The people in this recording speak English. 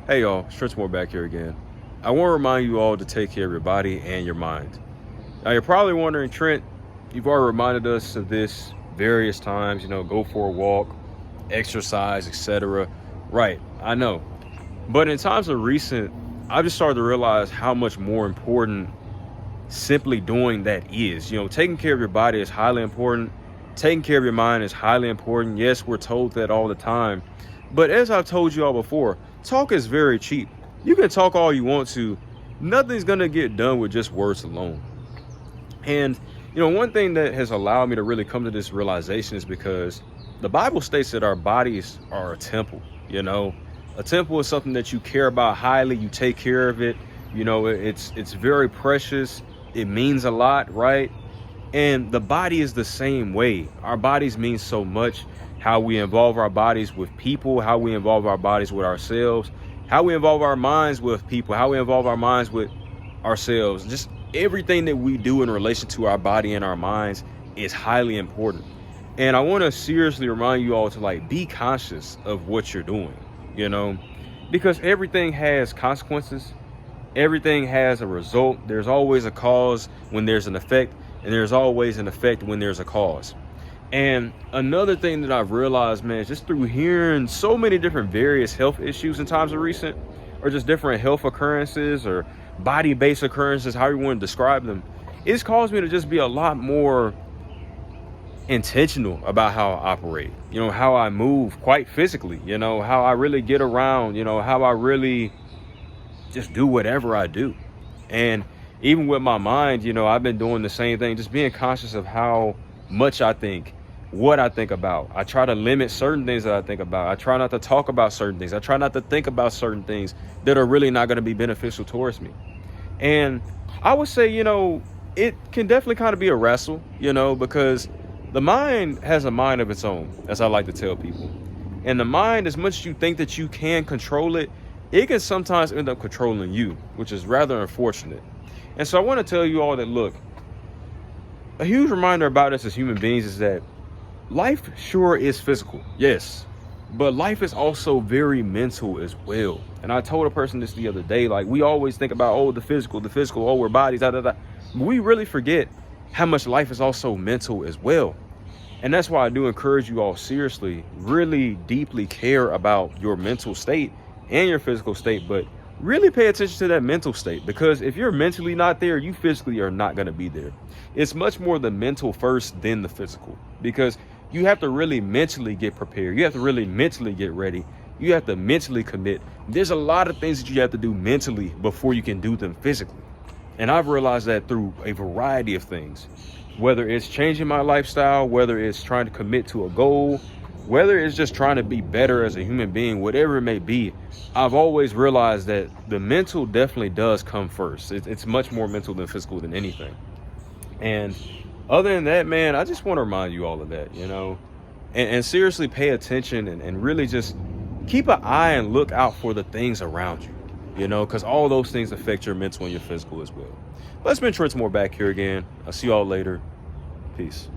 Hey y'all, Stretchmore back here again. I want to remind you all to take care of your body and your mind. Now you're probably wondering, Trent, you've already reminded us of this various times, go for a walk, exercise, etc. Right, I know. But in times of recent, I've just started to realize how much more important simply doing that is. Taking care of your body is highly important. Taking care of your mind is highly important. Yes, we're told that all the time. But as I've told you all before, talk is very cheap. You can talk all you want to. Nothing's going to get done with just words alone. And, one thing that has allowed me to really come to this realization is because the Bible states that our bodies are a temple. A temple is something that you care about highly. You take care of it. It's very precious. It means a lot, right? And the body is the same way. Our bodies mean so much. How we involve our bodies with people, how we involve our bodies with ourselves, how we involve our minds with people, how we involve our minds with ourselves. Just everything that we do in relation to our body and our minds is highly important. And I want to seriously remind you all to be conscious of what you're doing, because everything has consequences. Everything has a result. There's always a cause when there's an effect, and there's always an effect when there's a cause. And another thing that I've realized, man, just through hearing so many different various health issues in times of recent, or just different health occurrences or body-based occurrences, however you want to describe them, it's caused me to just be a lot more intentional about how I operate, how I move quite physically, how I really get around, how I really just do whatever I do. And even with my mind, I've been doing the same thing, just being conscious of how much I think, what I think about. I try to limit certain things that I think about. I try not to talk about certain things. I try not to think about certain things that are really not going to be beneficial towards me. And I would say, it can definitely kind of be a wrestle, because the mind has a mind of its own, as I like to tell people. And the mind, as much as you think that you can control it, it can sometimes end up controlling you, which is rather unfortunate. And so I want to tell you all that, look, a huge reminder about us as human beings is that life sure is physical, yes, but life is also very mental as well. And I told a person this the other day, we always think about, the physical, we're bodies, We really forget how much life is also mental as well. And that's why I do encourage you all seriously, really deeply care about your mental state and your physical state, but really pay attention to that mental state, because if you're mentally not there, you physically are not going to be there. It's much more the mental first than the physical, because you have to really mentally get prepared. You have to really mentally get ready. You have to mentally commit. There's a lot of things that you have to do mentally before you can do them physically. And I've realized that through a variety of things, whether it's changing my lifestyle, whether it's trying to commit to a goal, whether it's just trying to be better as a human being, whatever it may be, I've always realized that the mental definitely does come first. It's much more mental than physical than anything. And other than that, man, I just want to remind you all of that, and seriously pay attention and really just keep an eye and look out for the things around you, because all those things affect your mental and your physical as well. But it's been Trent Moore back here again. I'll see you all later. Peace.